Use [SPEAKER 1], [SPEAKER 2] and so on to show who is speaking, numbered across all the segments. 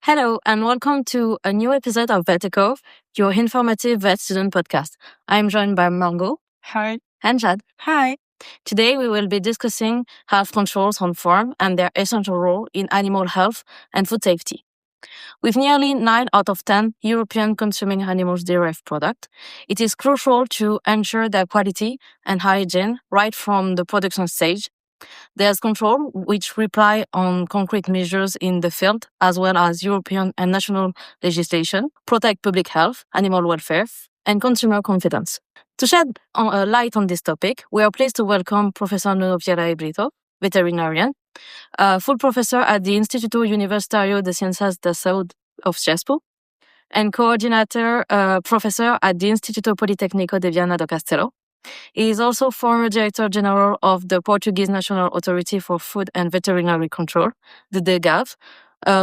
[SPEAKER 1] Hello, and welcome to a new episode of VetEcho, your informative vet student podcast. I'm joined by Margot.
[SPEAKER 2] Hi.
[SPEAKER 1] And Chad.
[SPEAKER 2] Hi.
[SPEAKER 1] Today, we will be discussing health controls on farm and their essential role in animal health and food safety. With nearly 9 out of 10 European consuming animals derived products, it is crucial to ensure their quality and hygiene right from the production stage. There's control, which rely on concrete measures in the field, as well as European and national legislation, protect public health, animal welfare, and consumer confidence. To shed a light on this topic, we are pleased to welcome Professor Nuno Brito, veterinarian, full professor at the Instituto Universitário de Ciências da Saúde of Cespo, and coordinator professor at the Instituto Politécnico de Viana do Castelo. He is also former Director General of the Portuguese National Authority for Food and Veterinary Control, the DGAV,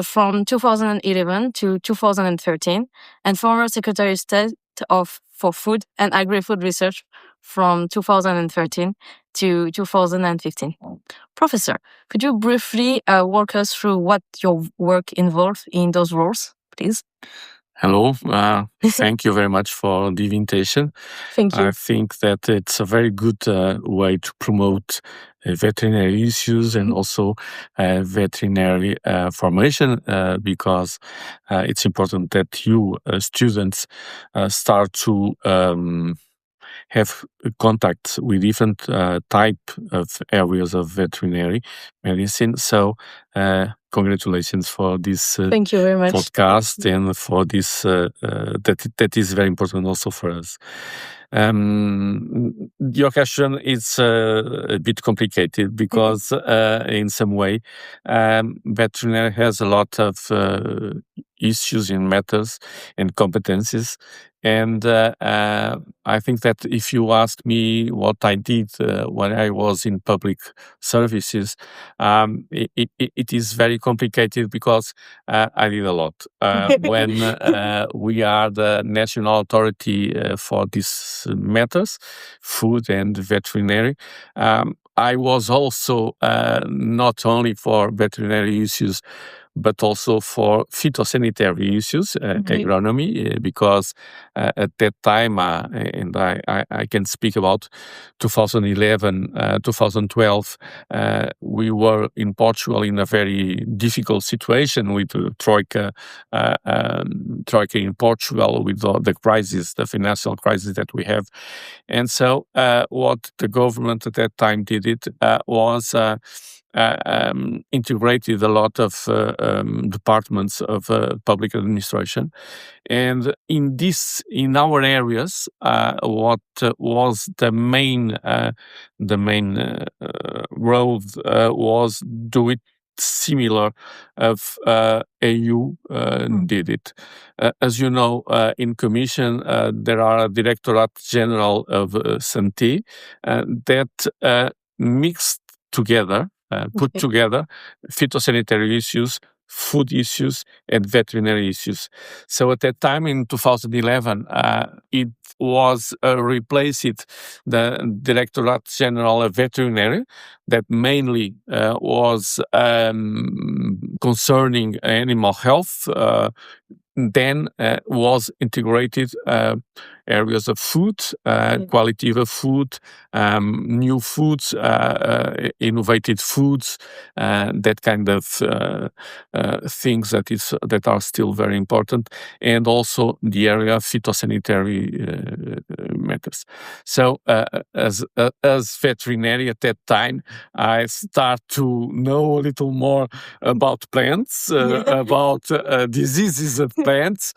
[SPEAKER 1] from 2011 to 2013, and former Secretary of State for Food and Agri-Food Research from 2013 to 2015. Professor, could you briefly walk us through what your work involved in those roles, please?
[SPEAKER 3] Hello. Thank you very much for the invitation.
[SPEAKER 1] Thank you.
[SPEAKER 3] I think that it's a very good way to promote veterinary issues and also veterinary formation because it's important that you, students, start to have contact with different type of areas of veterinary medicine. So congratulations for this
[SPEAKER 1] Thank you very much.
[SPEAKER 3] podcast and for this that is very important also for us. Your question is a bit complicated because in some way veterinary has a lot of issues and matters and competencies. And I think that if you ask me what I did when I was in public services, it is very complicated because I did a lot. When we are the national authority for these matters, food and veterinary, I was also not only for veterinary issues, but also for phytosanitary issues, agronomy, because at that time, and I can speak about 2011, 2012, we were in Portugal in a very difficult situation with the Troika in Portugal, with the crisis, the financial crisis that we have. And so what the government at that time did was integrated a lot of departments of public administration, and in our areas, what was the main road was do it similar of EU did it. As you know, in Commission there are a Directorate General of Santé that mixed together. Put together phytosanitary issues, food issues, and veterinary issues. So at that time in 2011, it was replaced the Directorate General of Veterinary that mainly was concerning animal health. Then was integrated areas of food, quality of food, new foods, innovative foods, that kind of things that are still very important, and also the area of phytosanitary matters. So as veterinary at that time, I start to know a little more about plants, about diseases of plants.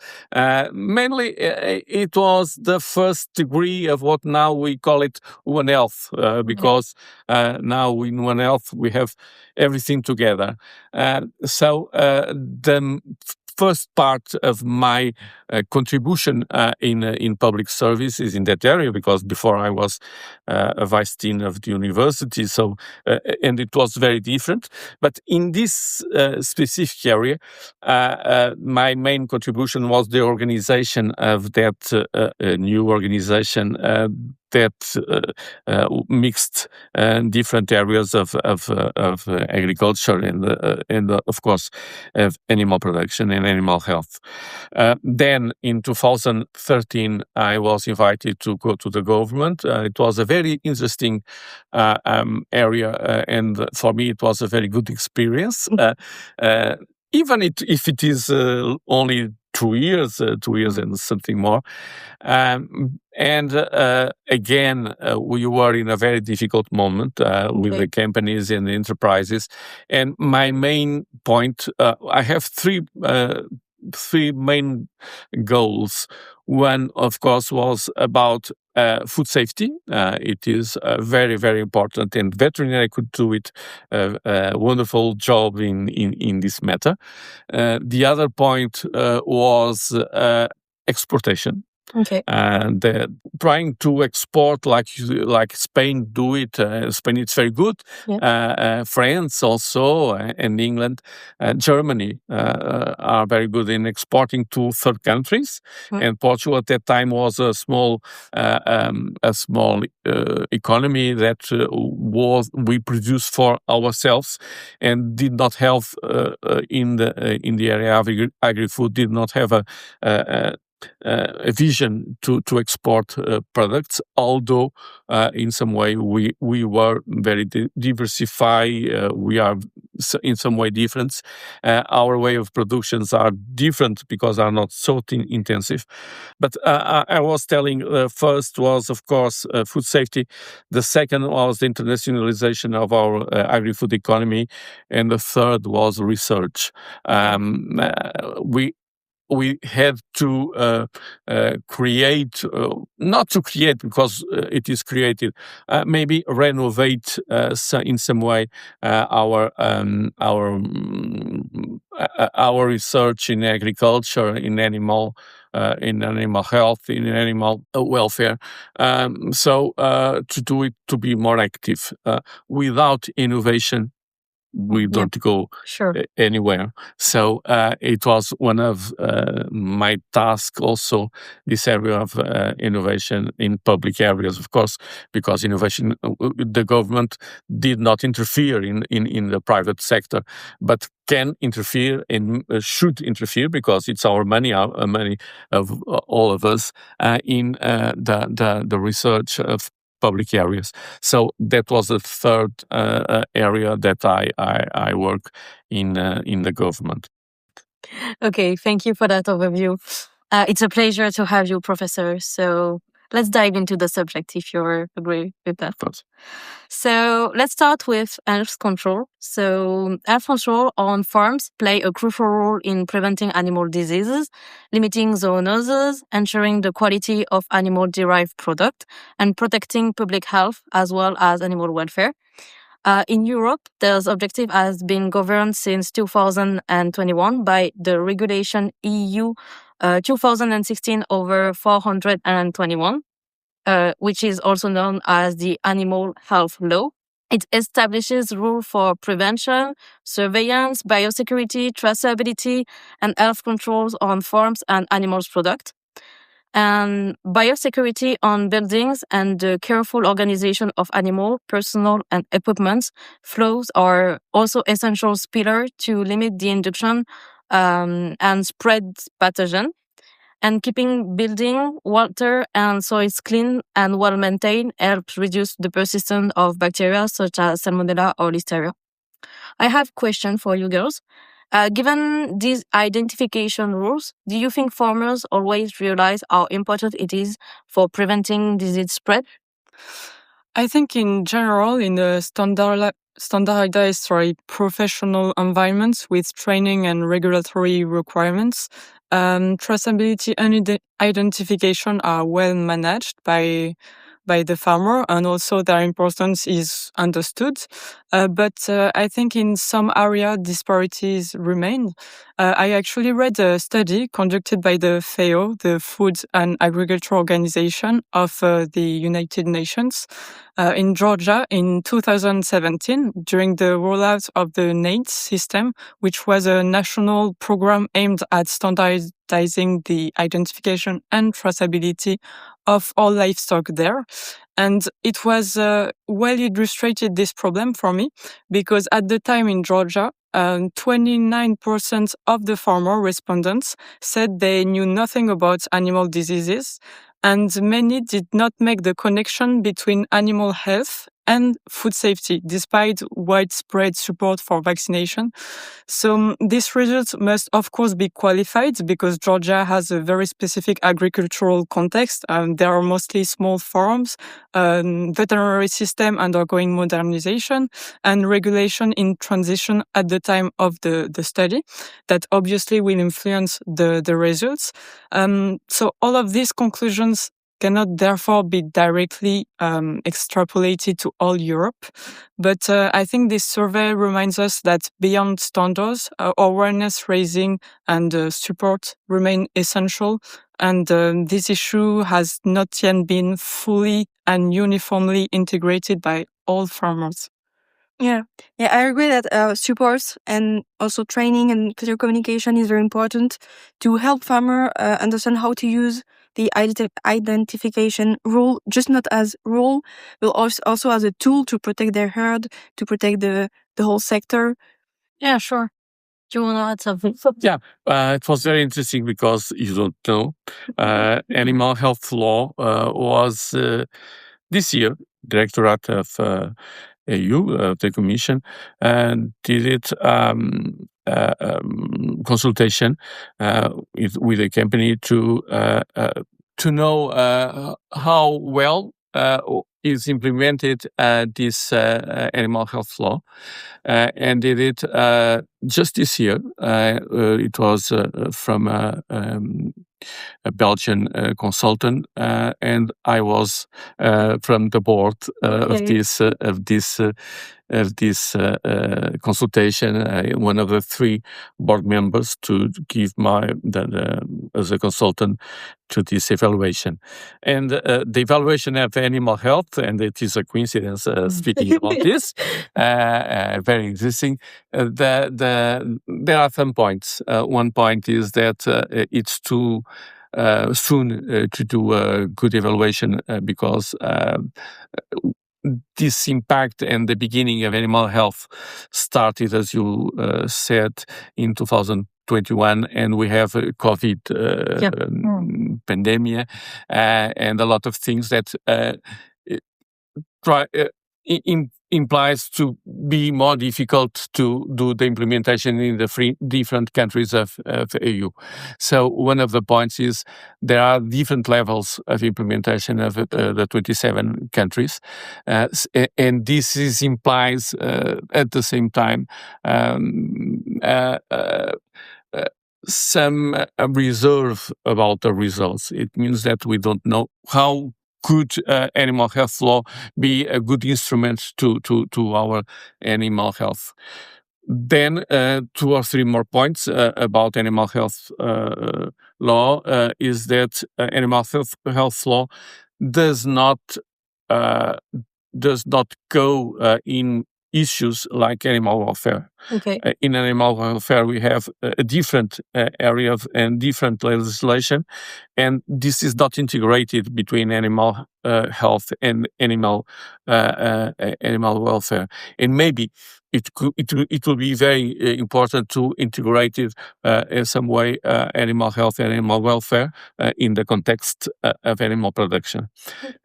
[SPEAKER 3] Mainly, it was the first degree of what now we call it One Health, because now in One Health we have everything together. So the first part of my contribution in public service is in that area, because before I was a vice dean of the university, so and it was very different. But in this specific area, my main contribution was the organization of that new organization mixed different areas of agriculture and of course animal production and animal health. Then in 2013 I was invited to go to the government. It was a very interesting area, and for me it was a very good experience. Even if it is only 2 years and something more. Again, we were in a very difficult moment with the companies and the enterprises. And my main point, I have three main goals. One, of course, was about food safety. It is very, very important, and veterinary could do it a wonderful job in this matter. The other point was exportation.
[SPEAKER 1] Okay.
[SPEAKER 3] And trying to export like Spain do it. Spain is very good. Yeah. France also, and England, Germany are very good in exporting to third countries. And Portugal at that time was a small economy that we produced for ourselves and did not have in the area of agri-food did not have a vision to export products, although in some way we were very diversified. We are in some way different. Our way of productions are different because are not so intensive. But I was telling, first was of course food safety. The second was the internationalization of our agri-food economy, and the third was research. We had to create, not to create because it is created, maybe renovate in some way our research in agriculture, in animal health, in animal welfare. So to do it to be more active. Without innovation, we don't go anywhere. So it was one of my tasks also, this area of innovation in public areas, of course, because innovation, the government did not interfere in the private sector, but can interfere and should interfere because it's our money of all of us in the research of public areas. So that was the third area that I work in the government.
[SPEAKER 1] Okay, thank you for that overview. It's a pleasure to have you, Professor. So let's dive into the subject if you agree with that. So let's start with health control. So health control on farms play a crucial role in preventing animal diseases, limiting zoonoses, ensuring the quality of animal-derived product, and protecting public health as well as animal welfare. In Europe, this objective has been governed since 2021 by the regulation EU 2016/421, which is also known as the Animal Health Law. It establishes rules for prevention, surveillance, biosecurity, traceability, and health controls on farms and animals products. And biosecurity on buildings and the careful organization of animal, personal, and equipment flows are also essential pillars to limit the induction and spread pathogen. And keeping building, water, and soils clean and well maintained helps reduce the persistence of bacteria such as Salmonella or Listeria. I have a question for you girls. Given these identification rules, do you think farmers always realize how important it is for preventing disease spread?
[SPEAKER 2] I think in general, in the standardized professional environments with training and regulatory requirements, traceability and identification are well managed by the farmer, and also their importance is understood. But I think in some area disparities remain. I actually read a study conducted by the FAO, the Food and Agri-Food Organization of the United Nations, in Georgia in 2017 during the rollout of the NAIDS system, which was a national program aimed at prioritizing the identification and traceability of all livestock there. And it was well illustrated, this problem for me, because at the time in Georgia, 29% of the farmer respondents said they knew nothing about animal diseases, and many did not make the connection between animal health and food safety, despite widespread support for vaccination. So these results must, of course, be qualified because Georgia has a very specific agricultural context. There are mostly small farms, veterinary system undergoing modernization, and regulation in transition at the time of the study that obviously will influence the results. So all of these conclusions cannot therefore be directly extrapolated to all Europe. But I think this survey reminds us that beyond standards, awareness raising and support remain essential. And this issue has not yet been fully and uniformly integrated by all farmers.
[SPEAKER 4] Yeah, I agree that support and also training and clear communication is very important to help farmer understand how to use the identification rule, just not as rule, but also as a tool to protect their herd, to protect the whole sector.
[SPEAKER 1] Yeah, sure. Do you want to add something?
[SPEAKER 3] Yeah, it was very interesting because you don't know. Animal health law was this year, Directorate of EU, the Commission, did it consultation with a company to know how well is implemented this animal health law, and did it just this year. It was from a Belgian consultant, and I was from the board of this consultation, one of the 3 board members to give as a consultant to this evaluation. And the evaluation of animal health, and it is a coincidence speaking about this, very interesting. There are some points. One point is that it's too soon to do a good evaluation because this impact and the beginning of animal health started, as you said, in 2021, and we have a COVID pandemic and a lot of things that implies to be more difficult to do the implementation in the 3 different countries of EU. So one of the points is there are different levels of implementation of the 27 countries, and this implies at the same time some reserve about the results. It means that we don't know how could animal health law be a good instrument to our animal health. Then 2 or 3 more points about animal health law is that animal health law does not go in issues like animal welfare.
[SPEAKER 1] Okay.
[SPEAKER 3] In animal welfare, we have a different area and different legislation, and this is not integrated between animal health and animal welfare. And maybe it will be very important to integrate it in some way, animal health and animal welfare in the context of animal production.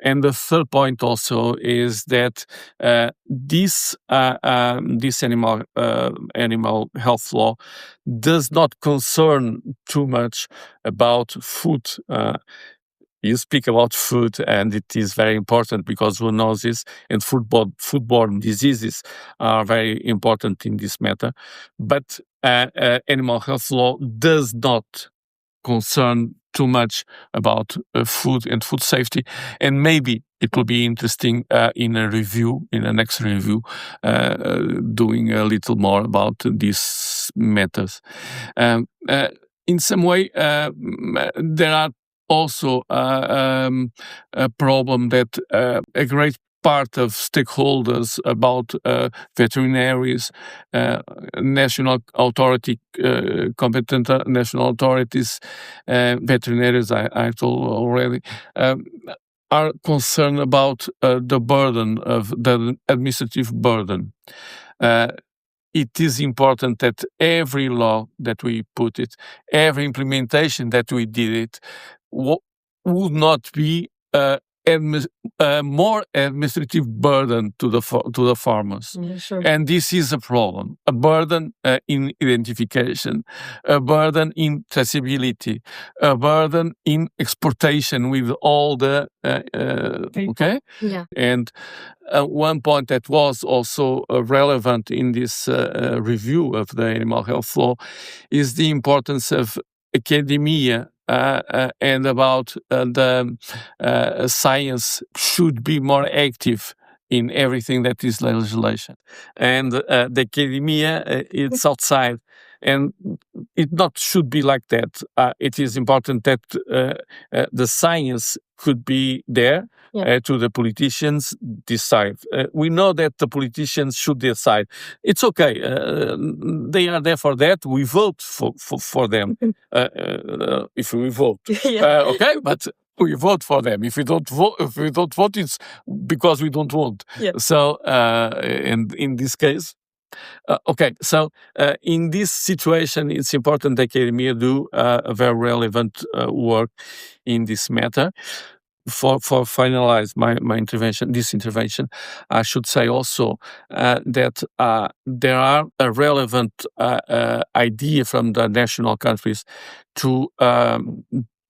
[SPEAKER 3] And the third point also is that this animal health law does not concern too much about food. You speak about food, and it is very important because zoonosis and foodborne diseases are very important in this matter. But animal health law does not concern too much about food and food safety, and maybe it will be interesting in a next review, doing a little more about these matters. In some way, there are also a problem that a great part of stakeholders, about veterinaries, national authority, competent national authorities, veterinarians, I told already, are concerned about the burden of the administrative burden. It is important that every law that we put it, every implementation that we did it, would not be more administrative burden to the farmers.
[SPEAKER 1] Sure.
[SPEAKER 3] And this is a problem, a burden in identification, a burden in traceability, a burden in exportation with all the, okay?
[SPEAKER 1] Yeah.
[SPEAKER 3] And one point that was also relevant in this review of the animal health law is the importance of academia and about the science should be more active in everything that is legislation. And the academia, it's outside. And it not should be like that. It is important that the science could be there.
[SPEAKER 1] Yeah.
[SPEAKER 3] To the politicians decide. We know that the politicians should decide. It's okay. They are there for that. We vote for them. If we vote,
[SPEAKER 1] Yeah.
[SPEAKER 3] okay, but we vote for them. If we don't vote, it's because we don't want.
[SPEAKER 1] Yeah.
[SPEAKER 3] So, and in this case, okay, so in this situation, it's important that academia do a very relevant work in this matter. For finalize my intervention, this intervention, I should say also that there are a relevant idea from the national countries to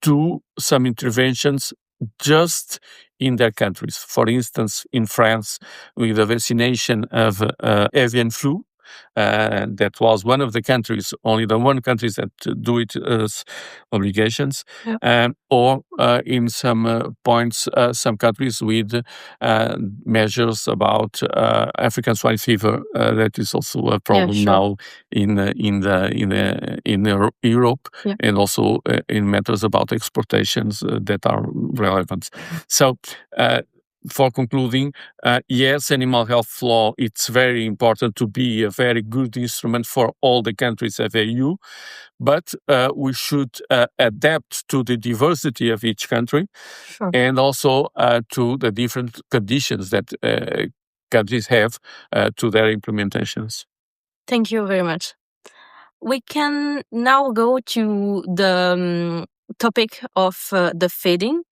[SPEAKER 3] do some interventions just in their countries. For instance, in France, with the vaccination of avian flu, that was one of the countries, only the one country that do it as obligations, or in some points, some countries with measures about African swine fever. That is also a problem now in Europe, and also in matters about exportations that are relevant. So. For concluding, yes, animal health law, it's very important to be a very good instrument for all the countries of EU, but we should adapt to the diversity of each country, and also to the different conditions that countries have to their implementations.
[SPEAKER 1] Thank you very much. We can now go to the topic of the feeding.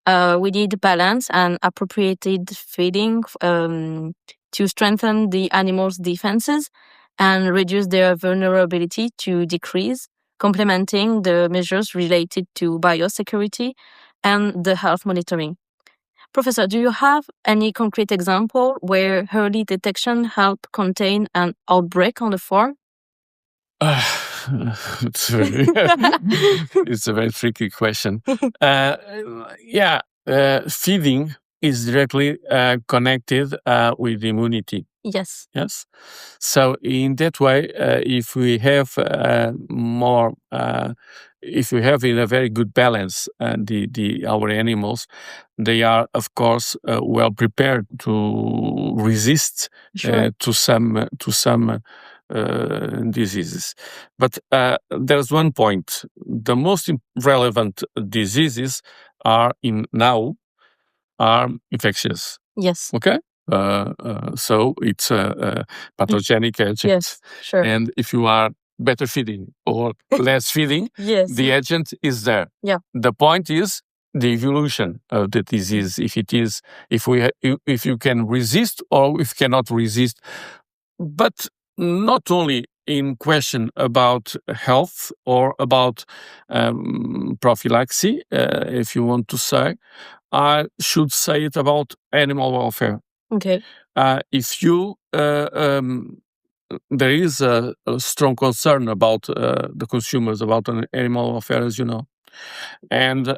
[SPEAKER 1] We need balance and appropriated feeding to strengthen the animals' defenses and reduce their vulnerability to decrease, complementing the measures related to biosecurity and the health monitoring. Professor, do you have any concrete example where early detection helped contain an outbreak on the farm?
[SPEAKER 3] It's a very tricky question. Feeding is directly connected with immunity.
[SPEAKER 1] Yes.
[SPEAKER 3] Yes. So in that way, if we have if we have in a very good balance our animals, they are of course well prepared to resist to some diseases. But there's one point: the most relevant diseases are infectious.
[SPEAKER 1] Yes.
[SPEAKER 3] Okay. So it's a pathogenic agent.
[SPEAKER 1] Yes, sure.
[SPEAKER 3] And if you are better feeding or less feeding, the agent is there.
[SPEAKER 1] Yeah.
[SPEAKER 3] The point is the evolution of the disease. If you can resist or if cannot resist, but not only in question about health or about prophylaxis, if you want to say, I should say it about animal welfare.
[SPEAKER 1] Okay.
[SPEAKER 3] If you there is a strong concern about the consumers about animal welfare, as you know, and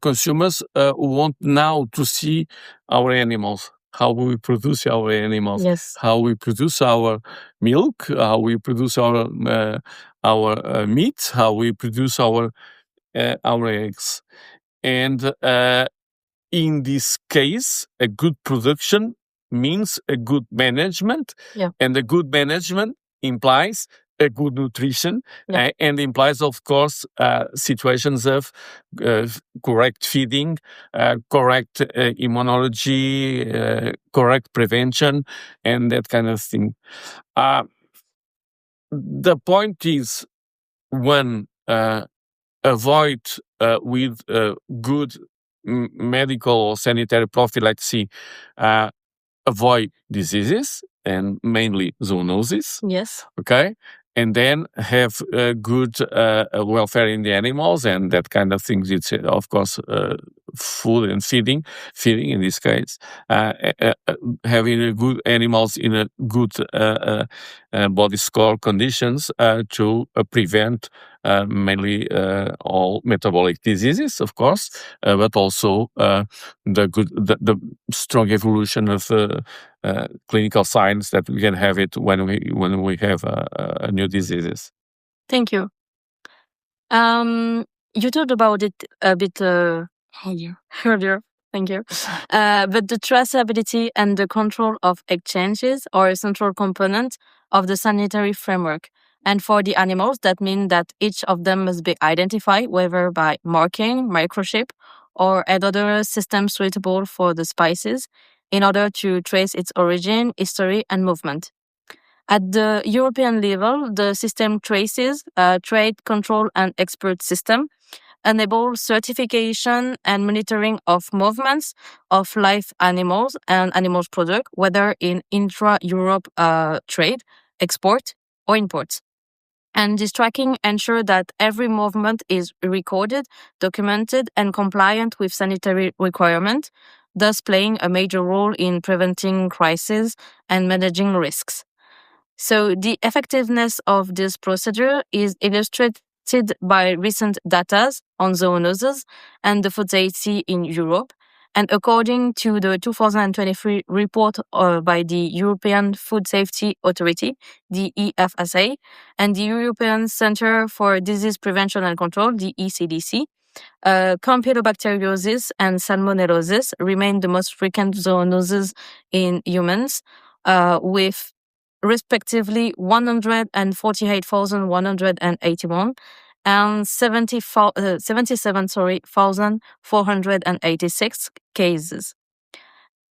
[SPEAKER 3] consumers want now to see our animals, how we produce our animals, how we produce our milk, how we produce our meat, how we produce our eggs, and in this case, a good production means a good management, and a good management implies a good nutrition, and implies, of course, situations of correct feeding, correct immunology, correct prevention, and that kind of thing. The point is, one, avoid with good medical or sanitary prophylaxis, avoid diseases, and mainly zoonoses.
[SPEAKER 1] Yes.
[SPEAKER 3] Okay. And then have good welfare in the animals and that kind of things. It's, of course, food and feeding in this case. Having good animals in a good body score conditions to prevent mainly all metabolic diseases, of course, but also the strong evolution of clinical signs that we can have it when we have a new diseases.
[SPEAKER 1] Thank you. You talked about it a bit earlier. Thank you. But the traceability and the control of exchanges are a central component of the sanitary framework. And for the animals, that means that each of them must be identified, whether by marking, microchip, or another system suitable for the species, in order to trace its origin, history, and movement. At the European level, the system traces trade control and export system, enable certification and monitoring of movements of live animals and animals product, whether in intra-Europe trade, export, or import. And this tracking ensures that every movement is recorded, documented, and compliant with sanitary requirements, thus playing a major role in preventing crises and managing risks. So the effectiveness of this procedure is illustrated by recent data on zoonoses and the food safety in Europe. And according to the 2023 report by the European Food Safety Authority, the EFSA, and the European Centre for Disease Prevention and Control, the ECDC, Campylobacteriosis and Salmonellosis remain the most frequent zoonoses in humans, with respectively 148,181 and 77,486 cases.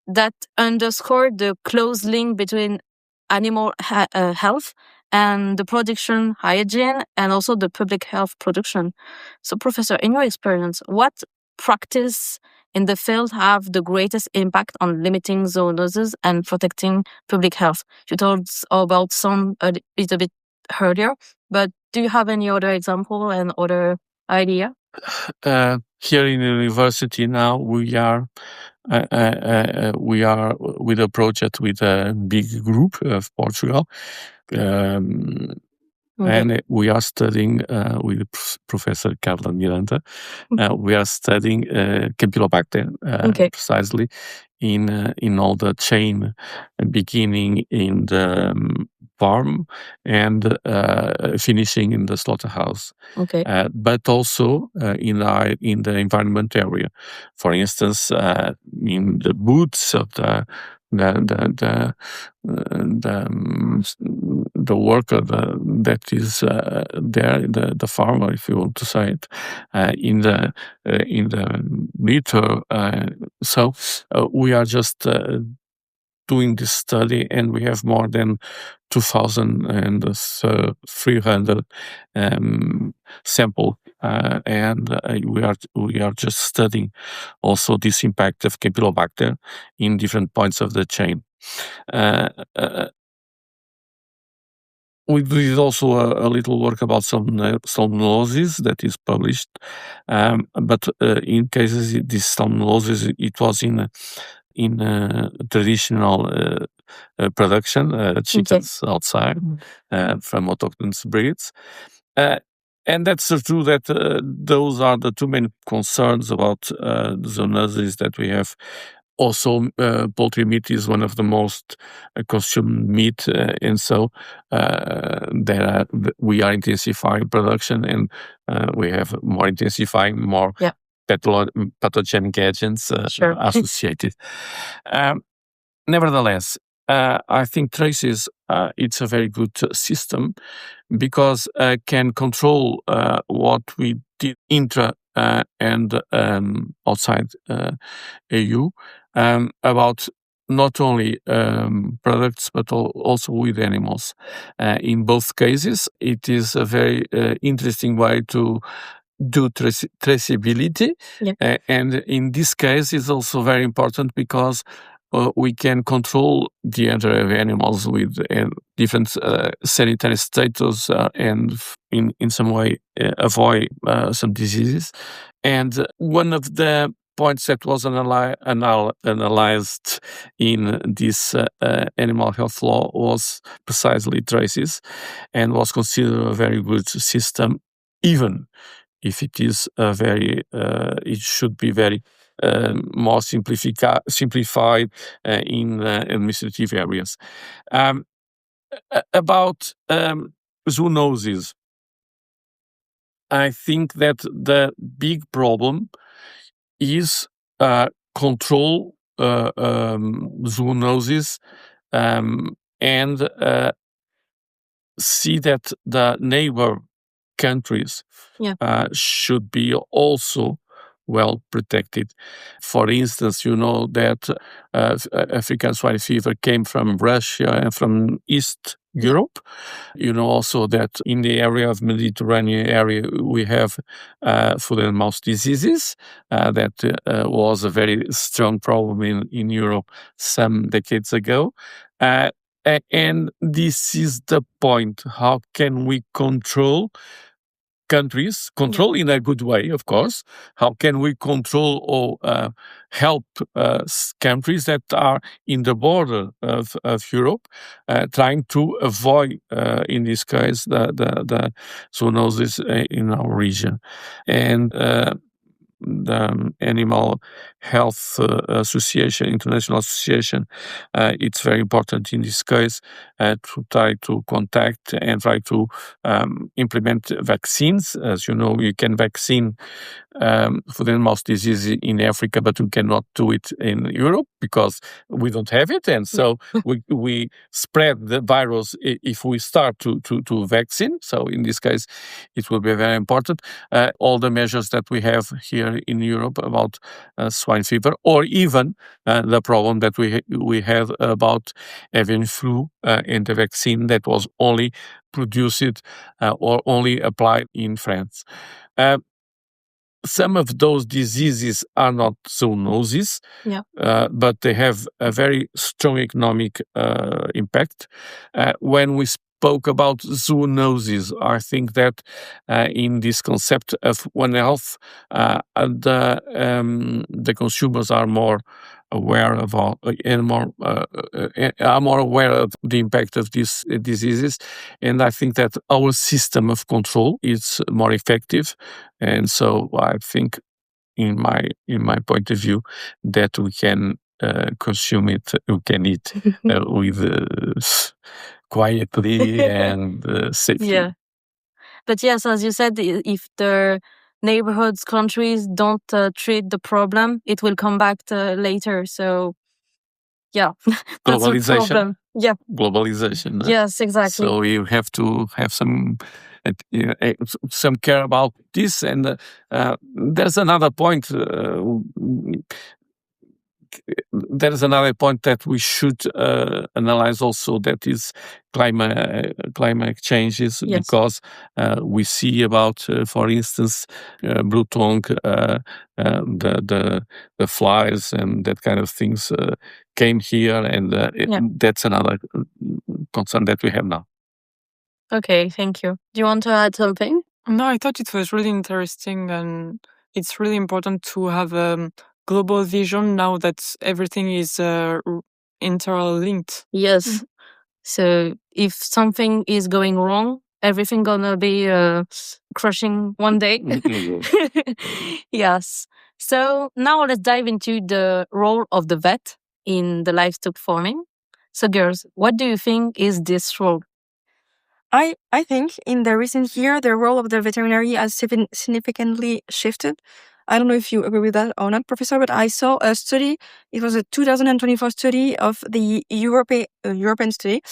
[SPEAKER 1] That underscore the close link between animal health and the production hygiene and also the public health production. So, Professor, in your experience, what practice in the field have the greatest impact on limiting zoonoses and protecting public health? You told us about some a little bit earlier, but do you have any other example and other idea?
[SPEAKER 3] Here in the university now, we are with a project with a big group of Portugal. And we are studying with Professor Carla Miranda. We are studying Campylobacter precisely in all the chain, beginning in the farm and finishing in the slaughterhouse. But also in the environment area. For instance, in the boots of the worker that is there, the farmer, if you want to say it, in the litter. So we are just doing this study, and we have more than 2,300 sample, and we are just studying also this impact of Campylobacter in different points of the chain. We did also a little work about salmonellosis that is published, but in cases this salmonellosis, it was in traditional production, chickens outside from autochthonous breeds. And that's true that those are the two main concerns about zoonosis that we have. Also, poultry meat is one of the most consumed meat, and so we are intensifying production, and we have more intensifying more pathogenic agents
[SPEAKER 1] Sure.
[SPEAKER 3] associated. Nevertheless, I think traces, it's a very good system because can control what we did intra and outside EU about not only products but also with animals. In both cases, it is a very interesting way to do traceability.
[SPEAKER 1] Yeah.
[SPEAKER 3] And in this case, it's also very important because we can control the entry of animals with different sanitary status and in some way avoid some diseases. And one of the points that was analyzed in this animal health law was precisely traces and was considered a very good system, even if it is it should be very more simplified in administrative areas. About zoonoses, I think that the big problem is control zoonoses and see that the neighbor countries should be also well protected. For instance, you know that African swine fever came from Russia and from East Europe. You know also that in the area of Mediterranean area we have foot and mouth diseases that was a very strong problem in Europe some decades ago. And this is the point. How can we control countries, in a good way, of course? How can we control or help countries that are in the border of Europe, trying to avoid, in this case, the zoonosis in our region? And the Animal Health Association, International Association, it's very important in this case to try to contact and try to implement vaccines. As you know, you can vaccine foot and mouth disease in Africa, but we cannot do it in Europe because we don't have it. And so we spread the virus if we start to vaccine. So in this case, it will be very important. All the measures that we have here in Europe about swine fever, or even the problem that we had about avian flu and the vaccine that was only produced or only applied in France. Some of those diseases are not zoonoses, but they have a very strong economic impact. When we spoke about zoonoses, I think that in this concept of One Health, the consumers are more aware of are more aware of the impact of these diseases, and I think that our system of control is more effective, and so I think, in my point of view, that we can consume it, we can eat with quietly and safely.
[SPEAKER 1] Yeah. But yes, as you said, if the neighborhoods, countries don't treat the problem, it will come back later. So, yeah, that's a problem. Yeah.
[SPEAKER 3] Globalization.
[SPEAKER 1] Yes, exactly.
[SPEAKER 3] So you have to have some care about this. And there's another point. There's another point that we should analyze also, that is climate changes, because we see about, for instance, blue tongue, the flies and that kind of things came here, and that's another concern that we have now.
[SPEAKER 1] Okay, thank you. Do you want to add something?
[SPEAKER 2] No, I thought it was really interesting, and it's really important to have a global vision now that everything is interlinked.
[SPEAKER 1] Yes. So if something is going wrong, everything gonna be crushing one day. Yes. So now let's dive into the role of the vet in the livestock farming. So girls, what do you think is this role?
[SPEAKER 4] I think in the recent year, the role of the veterinary has significantly shifted. I don't know if you agree with that or not, Professor, but I saw a study. It was a 2024 study of the European study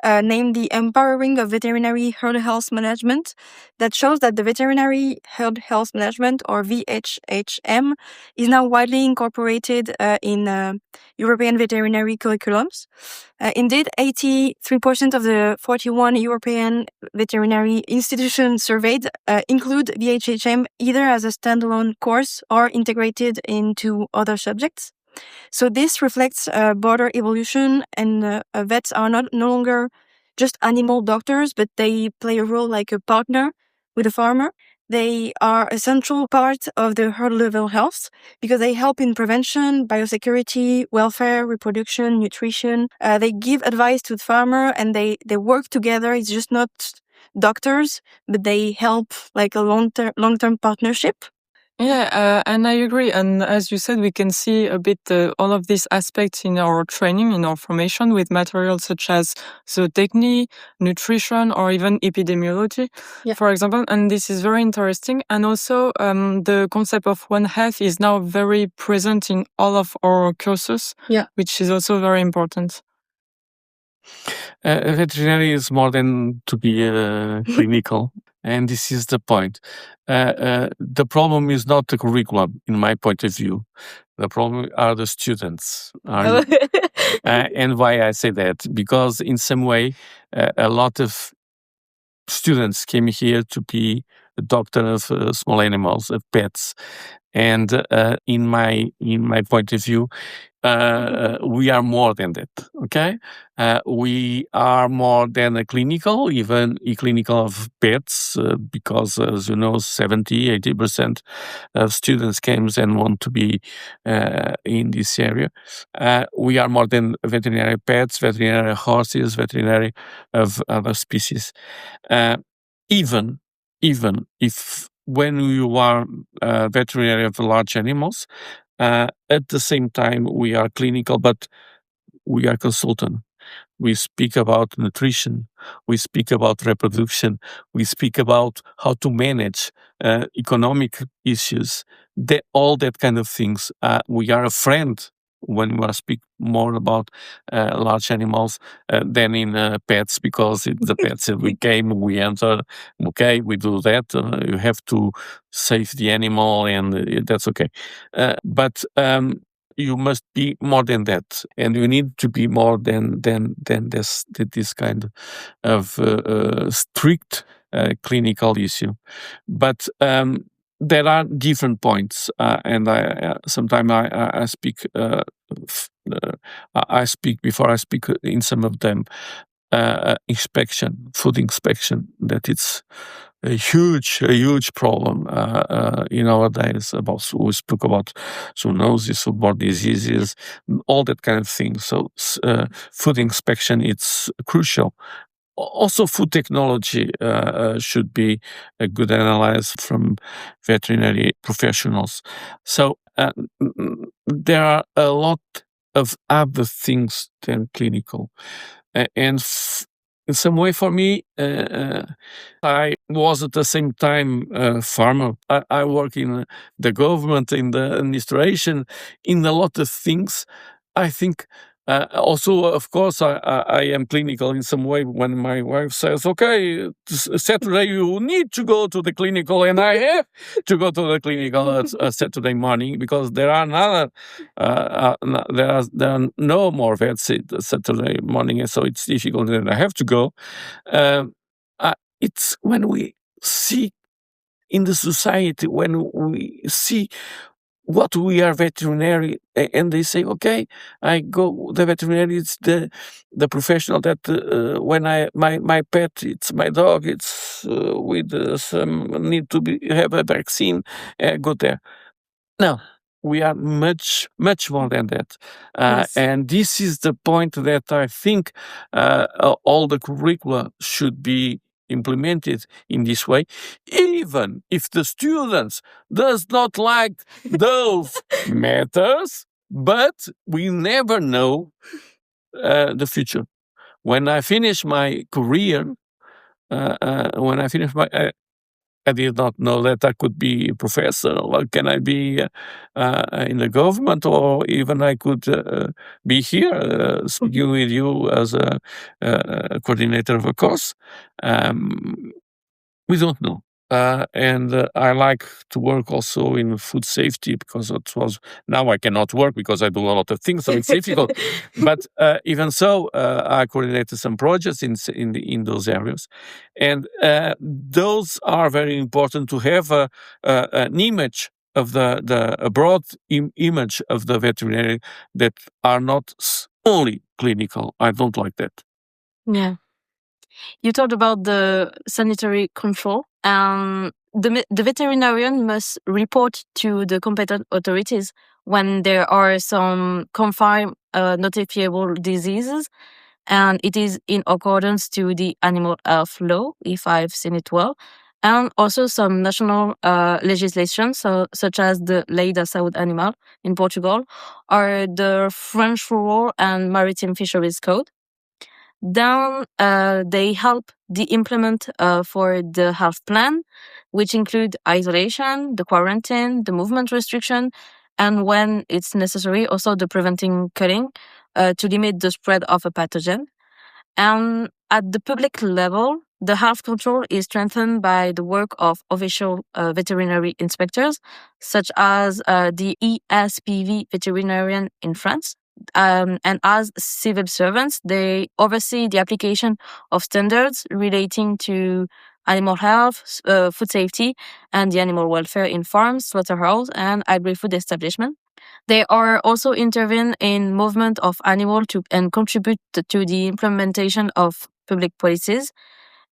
[SPEAKER 4] named the Empowering of Veterinary Herd Health Management that shows that the veterinary herd health management, or VHHM, is now widely incorporated in European veterinary curriculums. Indeed, 83% of the 41 European veterinary institutions surveyed include VHHM either as a standalone course or integrated into other subjects. So this reflects a broader evolution, and vets are no longer just animal doctors, but they play a role like a partner with a farmer. They are a central part of the herd level health because they help in prevention, biosecurity, welfare, reproduction, nutrition. They give advice to the farmer and they work together. It's just not doctors, but they help like a long-term partnership.
[SPEAKER 2] Yeah, and I agree. And as you said, we can see a bit all of these aspects in our training, in our formation with materials such as zootechny, nutrition, or even epidemiology, for example. And this is very interesting. And also, the concept of One Health is now very present in all of our courses, which is also very important.
[SPEAKER 3] Veterinary is more than to be clinical, and this is the point. The problem is not the curriculum, in my point of view. The problem are the students. And why I say that? Because in some way, a lot of students came here to be a doctor of small animals, of pets. And in my point of view, we are more than that, okay? We are more than a clinical, even a clinical of pets, because, as you know, 70-80% of students came and want to be in this area. We are more than veterinary pets, veterinary horses, veterinary of other species. Even if when you are veterinary of large animals, at the same time we are clinical, but we are consultant. We speak about nutrition, we speak about reproduction, we speak about how to manage economic issues, all that kind of things. We are a friend when we speak more about large animals than in pets, because the pets we came, we enter, okay, we do that. You have to save the animal, and that's okay. But you must be more than that, and you need to be more than this kind of strict clinical issue. But there are different points, and I sometimes I speak. I speak before I speak in some of them. Inspection, food inspection, that it's a huge problem in our days. We spoke about zoonosis, foodborne diseases, all that kind of thing. So food inspection, it's crucial. Also, food technology should be a good analysis from veterinary professionals. So there are a lot of other things than clinical. And in some way, for me, I was at the same time a farmer. I work in the government, in the administration, in a lot of things. I think also, of course, I am clinical in some way. When my wife says, okay, Saturday you need to go to the clinical, and I have to go to the clinical at Saturday morning, because there are no more vets Saturday morning, and so it's difficult, and I have to go. It's when we see in the society, when we see what we are veterinary, and they say, okay, I go, the veterinary is the professional that when my pet, it's my dog, it's with some need to have a vaccine, go there. No, we are much more than that. And this is the point that I think all the curricula should be implemented in this way, even if the students does not like those matters, but we never know the future. When I finish my career, when I finish my I did not know that I could be a professor, or can I be in the government, or even I could be here speaking with you as a coordinator of a course. We don't know. And I like to work also in food safety, because it was, now I cannot work because I do a lot of things, so it's difficult. But even so, I coordinated some projects in those areas, and those are very important to have an image of a broad image of the veterinarian that are not only clinical. I don't like that.
[SPEAKER 1] Yeah. You talked about the sanitary control. The veterinarian must report to the competent authorities when there are some confirmed notifiable diseases, and it is in accordance to the animal health law, if I've seen it well, and also some national legislation, such as the Lei da Saúde Animal in Portugal, or the French Rural and Maritime Fisheries Code. Then they help the implement for the health plan, which include isolation, the quarantine, the movement restriction, and when it's necessary, also the preventing culling to limit the spread of a pathogen. And at the public level, the health control is strengthened by the work of official veterinary inspectors, such as the ESPV veterinarian in France. And as civil servants, they oversee the application of standards relating to animal health, food safety, and the animal welfare in farms, slaughterhouse, and agri-food establishment. They are also intervene in movement of animals and contribute to the implementation of public policies.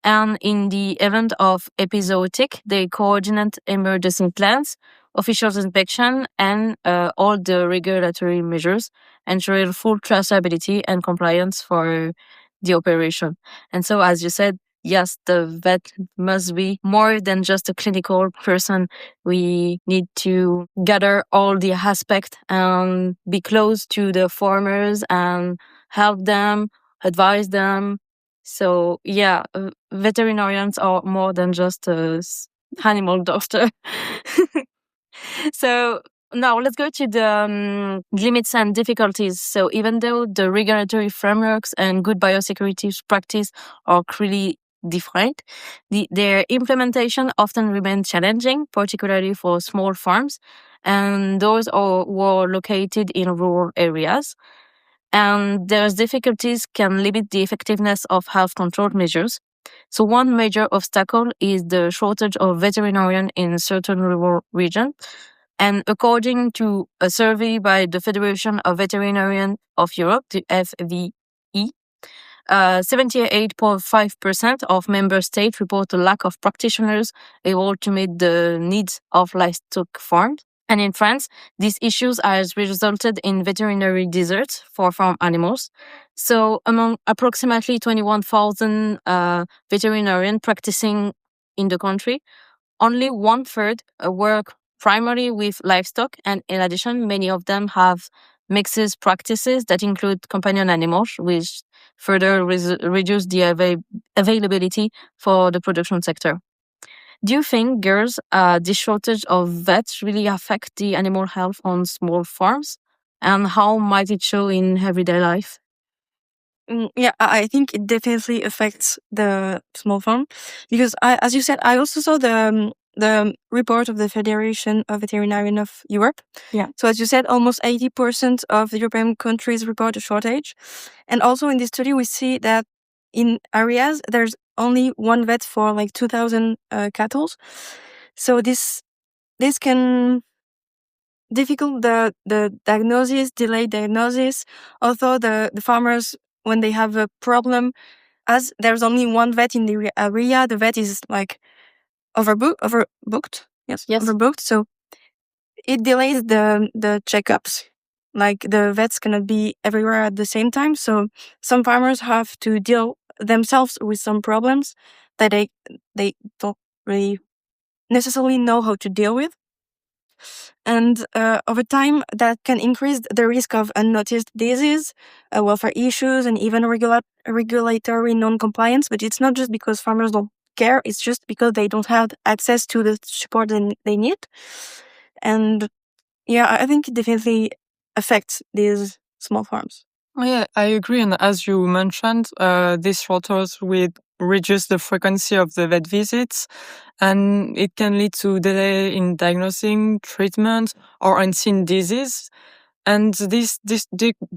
[SPEAKER 1] And in the event of epizootic, they coordinate emergency plans, official inspection, and all the regulatory measures, ensuring full traceability and compliance for the operation. And so, as you said, yes, the vet must be more than just a clinical person. We need to gather all the aspects and be close to the farmers and help them, advise them. So yeah, veterinarians are more than just a animal doctor. So now let's go to the limits and difficulties. So even though the regulatory frameworks and good biosecurity practice are clearly different, their implementation often remains challenging, particularly for small farms, and those were located in rural areas. And those difficulties can limit the effectiveness of health control measures. So one major obstacle is the shortage of veterinarians in certain rural regions. And according to a survey by the Federation of Veterinarians of Europe, the FVE, 78.5% of member states report a lack of practitioners able to meet the needs of livestock farms. And in France, these issues has resulted in veterinary deserts for farm animals. So among approximately 21,000 veterinarians practicing in the country, only 1/3 work primarily with livestock. And in addition, many of them have mixed practices that include companion animals, which further reduce the availability for the production sector. Do you think, girls, the shortage of vets really affect the animal health on small farms? And how might it show in everyday life?
[SPEAKER 4] Yeah, I think it definitely affects the small farm because, as you said, I also saw the report of the Federation of Veterinarian of Europe.
[SPEAKER 1] Yeah.
[SPEAKER 4] So as you said, almost 80% of the European countries report a shortage. And also in this study, we see that in areas, there's only one vet for like 2,000 cattle. So this can difficult the diagnosis, delayed diagnosis. Although the farmers, when they have a problem, as there's only one vet in the area, the vet is like overbooked. Yes, overbooked. So it delays the checkups. Like the vets cannot be everywhere at the same time. So some farmers have to deal themselves with some problems that they don't really necessarily know how to deal with. And over time, that can increase the risk of unnoticed disease, welfare issues, and even regulatory non-compliance. But it's not just because farmers don't care. It's just because they don't have access to the support they need. And yeah, I think it definitely affects these small farms.
[SPEAKER 2] Oh, yeah, I agree. And as you mentioned, these shelters will reduce the frequency of the vet visits, and it can lead to delay in diagnosing, treatment, or unseen disease. And this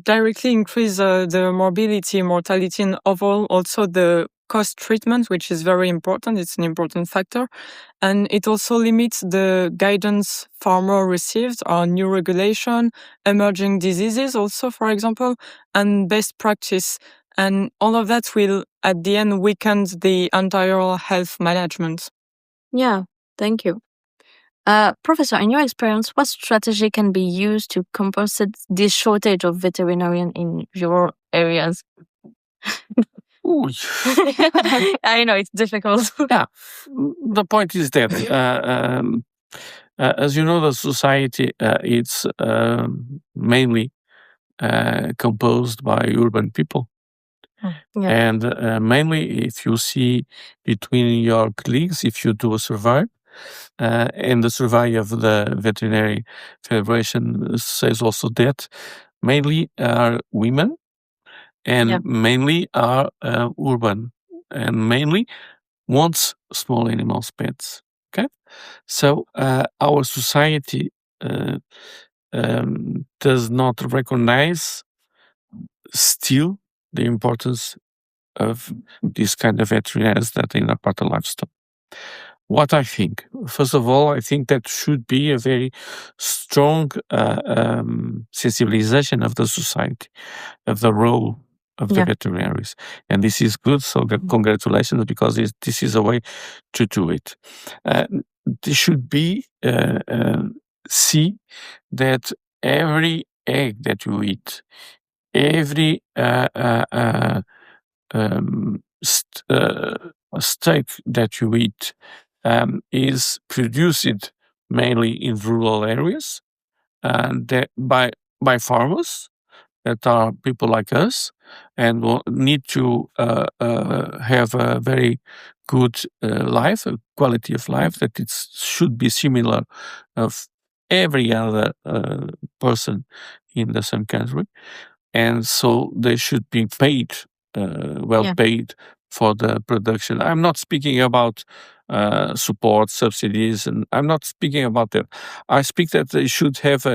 [SPEAKER 2] directly increase the morbidity, mortality, and overall also the cost treatment, which is very important. It's an important factor. And it also limits the guidance farmer received on new regulation, emerging diseases also, for example, and best practice. And all of that will, at the end, weaken the entire health management.
[SPEAKER 1] Yeah, thank you. Professor, in your experience, what strategy can be used to compensate this shortage of veterinarian in your areas?
[SPEAKER 3] Ooh.
[SPEAKER 1] I know it's difficult.
[SPEAKER 3] Yeah, the point is that, as you know, the society it's mainly composed by urban people.
[SPEAKER 1] Yeah.
[SPEAKER 3] And mainly, if you see between your colleagues, if you do a survey, and the survey of the Veterinary Federation says also that mainly are women, and
[SPEAKER 1] Yeah.
[SPEAKER 3] mainly are urban, and mainly wants small animals, pets. Okay, so our society does not recognize still the importance of this kind of veterinarians that are not part of livestock. What I think, first of all, I think that should be a very strong sensibilization of the society, of the role of the veterinarians. And this is good, so congratulations, because this is a way to do it. They should be see that every egg that you eat, every steak that you eat is produced mainly in rural areas, and that by farmers that are people like us, and will need to have a very good life, a quality of life that it should be similar of every other person in the same country, and so they should be paid, paid for the production. I'm not speaking about support, subsidies, and I'm not speaking about that. I speak that they should have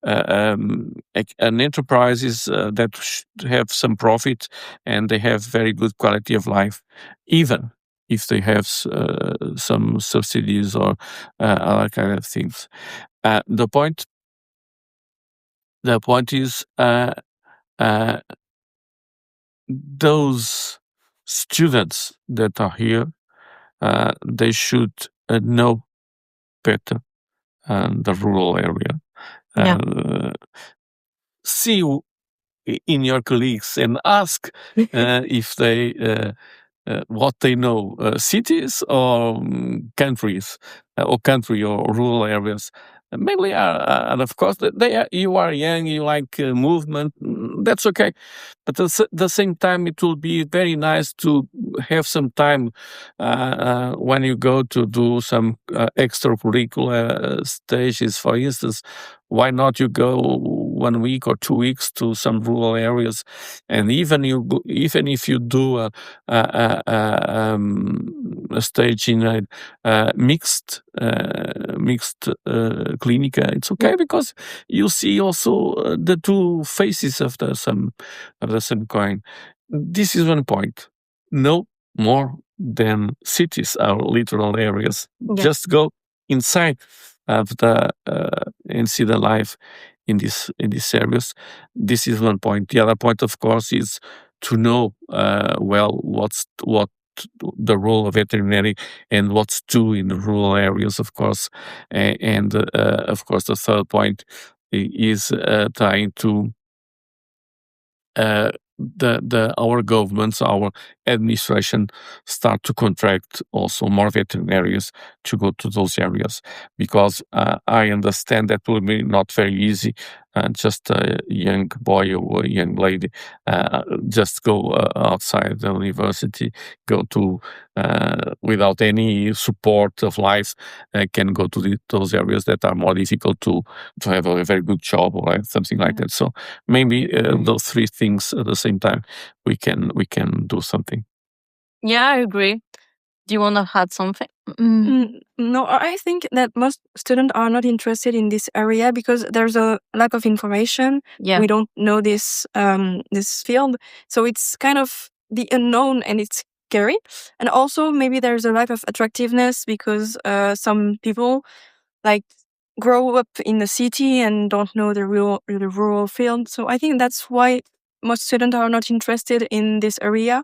[SPEAKER 3] an enterprises that should have some profit, and they have very good quality of life, even if they have some subsidies or other kind of things. The point is those students that are here, they should know better the rural area. See in your colleagues and ask if they what they know, cities or countries, or country or rural areas. Mainly, and of course, you are young, you like movement, that's okay. But at the same time, it will be very nice to have some time when you go to do some extracurricular stages. For instance, why not you go 1 week or 2 weeks to some rural areas, and even if you do a stage in a mixed clinic, it's okay, because you see also the two faces of the same coin. This is one point. No more than cities are literal areas. Just go inside of the and see the life in these areas. This is one point. The other point, of course, is to know what the role of veterinary and what's do in the rural areas, of course, and of course the third point is trying to our governments, our administration start to contract also more veterinarians to go to those areas, because I understand that will be not very easy just a young boy or a young lady just go outside the university, go to without any support of life, can go to those areas that are more difficult to have a very good job or something like that. So maybe those three things at the same time, we can do something.
[SPEAKER 1] Yeah, I agree. Do you want to add something?
[SPEAKER 4] No, I think that most students are not interested in this area because there's a lack of information.
[SPEAKER 1] Yeah.
[SPEAKER 4] We don't know this field, so it's kind of the unknown and it's scary. And also maybe there's a lack of attractiveness because some people like grow up in the city and don't know the rural field. So I think that's why most students are not interested in this area.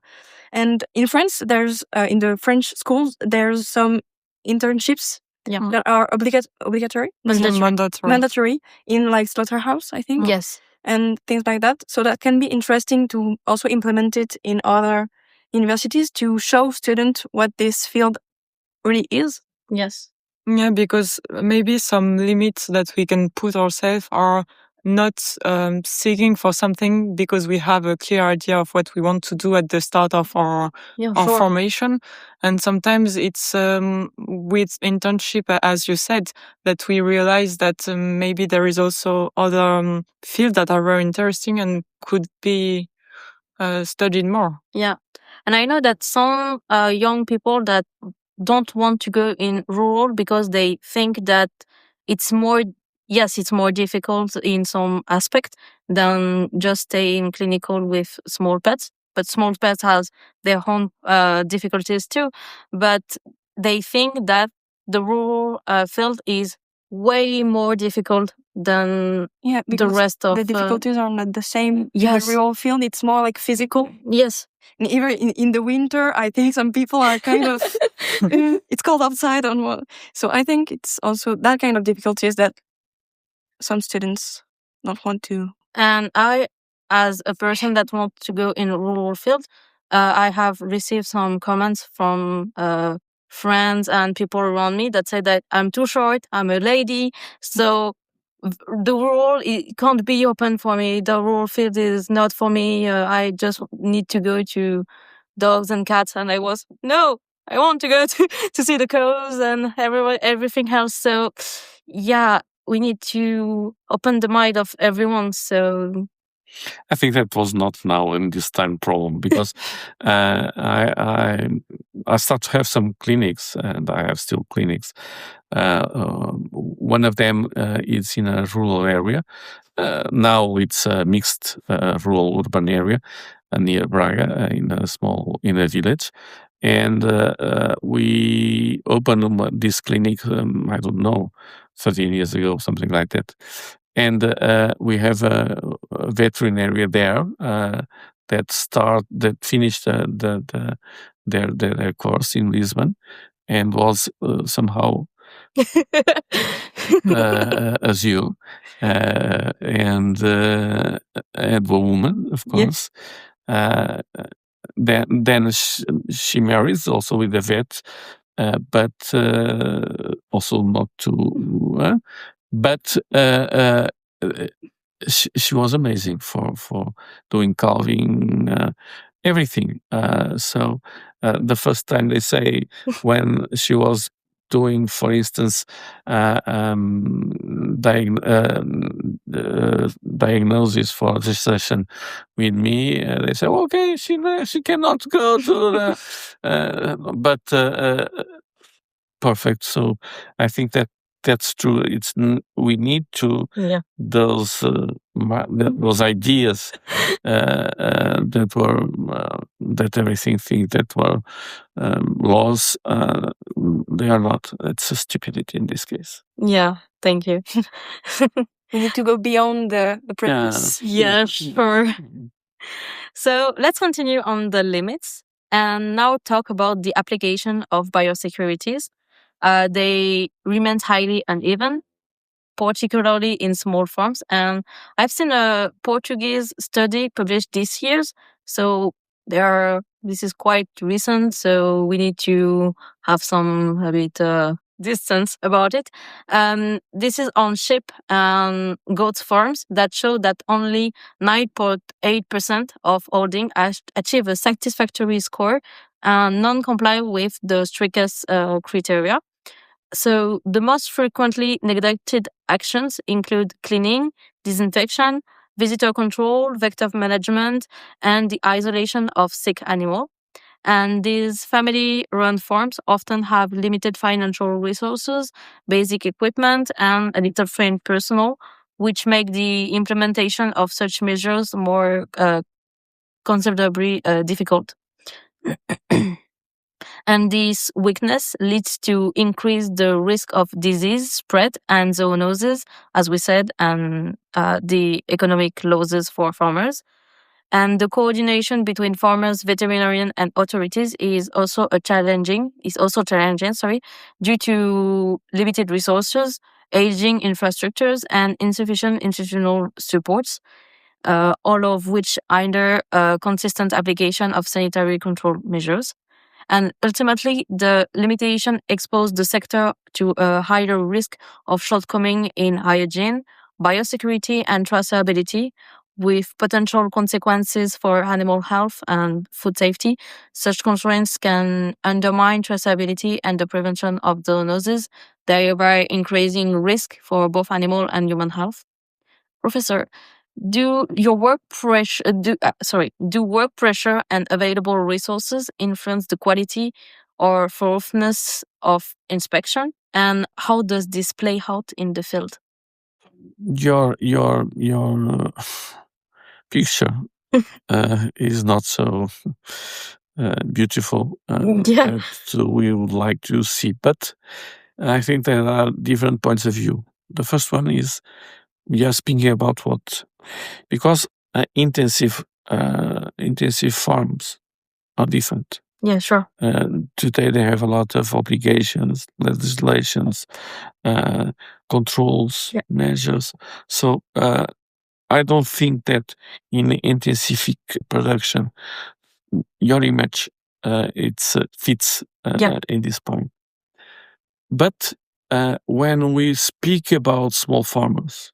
[SPEAKER 4] And in France, there's in the French schools, there's some internships that are obligatory, mandatory in like slaughterhouse, I think.
[SPEAKER 1] Yes.
[SPEAKER 4] And things like that. So that can be interesting to also implement it in other universities to show students what this field really is.
[SPEAKER 1] Yes.
[SPEAKER 2] Yeah, because maybe some limits that we can put ourselves are not seeking for something because we have a clear idea of what we want to do at the start of our formation. And sometimes it's with internship, as you said, that we realize that maybe there is also other fields that are very interesting and could be studied more.
[SPEAKER 1] Yeah. And I know that some young people that don't want to go in rural because they think that it's more difficult in some aspect than just staying clinical with small pets. But small pets has their own difficulties too. But they think that the rural field is way more difficult than the rest of
[SPEAKER 4] the difficulties are not the same.
[SPEAKER 1] Yes.
[SPEAKER 4] In the rural field, it's more like physical.
[SPEAKER 1] Yes.
[SPEAKER 4] And even in the winter, I think some people are kind of it's cold outside on what. So I think it's also that kind of difficulties that some students don't want to.
[SPEAKER 1] And I, as a person that wants to go in a rural field, I have received some comments from friends and people around me that say that I'm too short, I'm a lady, so the rural it can't be open for me. The rural field is not for me. I just need to go to dogs and cats. And I was, no, I want to go to see the cows and everything else. So yeah, we need to open the mind of everyone. So
[SPEAKER 3] I think that was not now in this time problem because I start to have some clinics and I have still clinics. One of them is in a rural area. Now it's a mixed rural urban area near Braga in a village. And we opened this clinic, I don't know, 13 years ago, something like that. And we have a veterinarian there that finished their course in Lisbon and was somehow as you and a woman, of course. Yes. Then she marries also with a vet, but also not too. But she was amazing for doing calving, everything. So the first time they say when she was doing, for instance, diagnosis for gestation with me, they say, okay, she cannot go to the, but perfect. So I think that's true. We need to those ideas that were that everything think that were laws. They are not. It's a stupidity in this case.
[SPEAKER 1] Yeah, thank you.
[SPEAKER 4] We need to go beyond the premise.
[SPEAKER 1] Yeah, sure. So let's continue on the limits and now talk about the application of biosecurities. They remain highly uneven, particularly in small farms. And I've seen a Portuguese study published this year. So this is quite recent. So we need to have some a bit distance about it. This is on sheep and goat farms that show that only 9.8% of holding achieve a satisfactory score and non-comply with the strictest criteria. So the most frequently neglected actions include cleaning, disinfection, visitor control, vector management, and the isolation of sick animals. And these family-run farms often have limited financial resources, basic equipment, and a little trained personnel, which make the implementation of such measures more considerably difficult. And this weakness leads to increase the risk of disease spread and zoonoses, as we said, and the economic losses for farmers. And the coordination between farmers, veterinarian, and authorities is also challenging, due to limited resources, aging infrastructures, and insufficient institutional supports, all of which hinder consistent application of sanitary control measures. And ultimately, the limitation exposed the sector to a higher risk of shortcoming in hygiene, biosecurity, and traceability, with potential consequences for animal health and food safety. Such constraints can undermine traceability and the prevention of zoonoses, thereby increasing risk for both animal and human health. Professor, do work pressure and available resources influence the quality or thoroughness of inspection? And how does this play out in the field?
[SPEAKER 3] Your picture is not so beautiful as we would like to see, but I think there are different points of view. The first one is we are speaking about what, because intensive farms are different.
[SPEAKER 1] Yeah, sure.
[SPEAKER 3] Today they have a lot of obligations, legislations, controls, measures. So I don't think that in intensive production your image fits in this point. But when we speak about small farmers,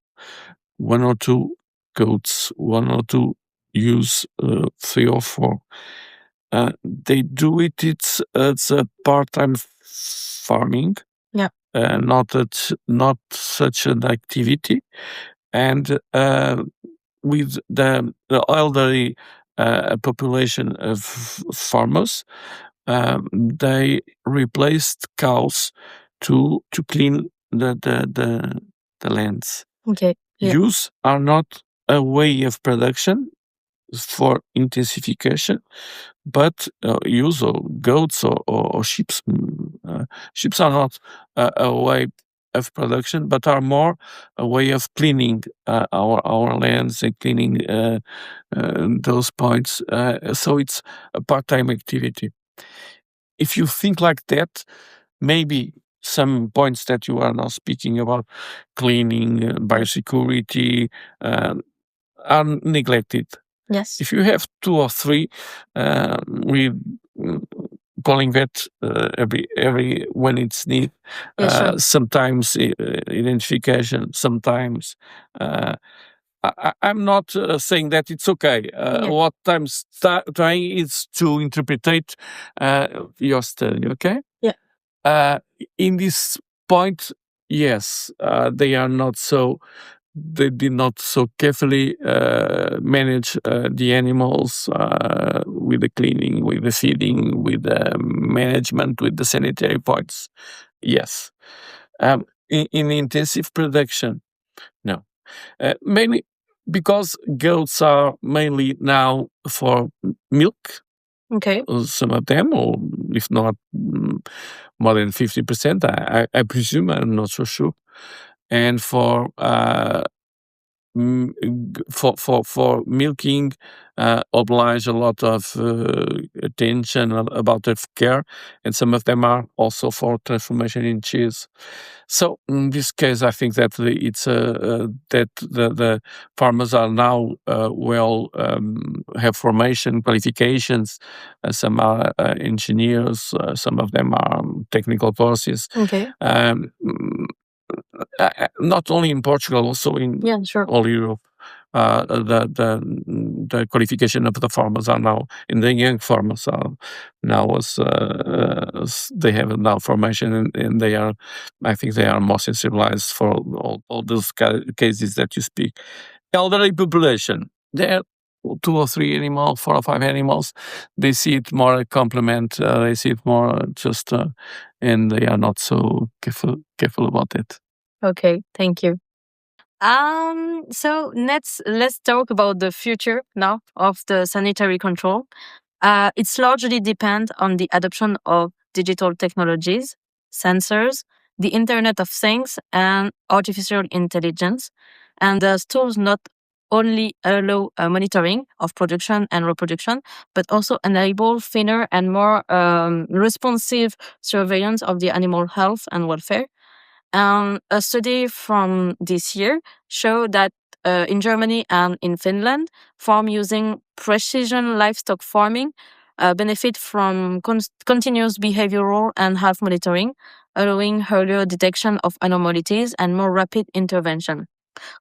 [SPEAKER 3] 1 or 2 goats, 1 or 2 use 3 or 4. They do it's a part-time farming, not such an activity, and with the elderly population of farmers, they replaced cows to clean the lands.
[SPEAKER 1] Okay. Yeah.
[SPEAKER 3] Ewes are not a way of production for intensification, but ewes or goats or sheep. Sheep are not a way of production, but are more a way of cleaning our lands and cleaning those points. So it's a part-time activity. If you think like that, maybe some points that you are now speaking about, cleaning, biosecurity, are neglected.
[SPEAKER 1] Yes.
[SPEAKER 3] If you have 2 or 3, with calling vet every when it's needed,
[SPEAKER 1] sure.
[SPEAKER 3] sometimes identification, sometimes. I'm not saying that it's okay. What I'm trying is to interpret your study, okay?
[SPEAKER 1] Yeah.
[SPEAKER 3] In this point, yes, they did not so carefully manage the animals with the cleaning, with the feeding, with the management, with the sanitary points. Yes. In intensive production, no. Mainly because goats are mainly now for milk.
[SPEAKER 1] Okay.
[SPEAKER 3] Some of them, or if not more than 50%, I presume, I'm not so sure. And for for milking oblige a lot of attention about their care, and some of them are also for transformation in cheese. So in this case, I think that it's that the farmers are now have formation qualifications. Some are engineers, some of them are technical courses.
[SPEAKER 1] Okay.
[SPEAKER 3] Not only in Portugal, also in all Europe. The qualification of the farmers are now, and the young farmers are now they have now formation, and they are, I think they are more sensibilized for all those cases that you speak. Elderly population, there 2 or 3 animals, 4 or 5 animals, they see it more a compliment, they see it more just, and they are not so careful about it.
[SPEAKER 1] Okay, thank you. So let's talk about the future now of the sanitary control. It's largely depend on the adoption of digital technologies, sensors, the Internet of Things, and artificial intelligence. And those tools not only allow monitoring of production and reproduction, but also enable thinner and more responsive surveillance of the animal health and welfare. A study from this year showed that in Germany and in Finland, farm using precision livestock farming benefit from continuous behavioral and health monitoring, allowing earlier detection of anomalies and more rapid intervention.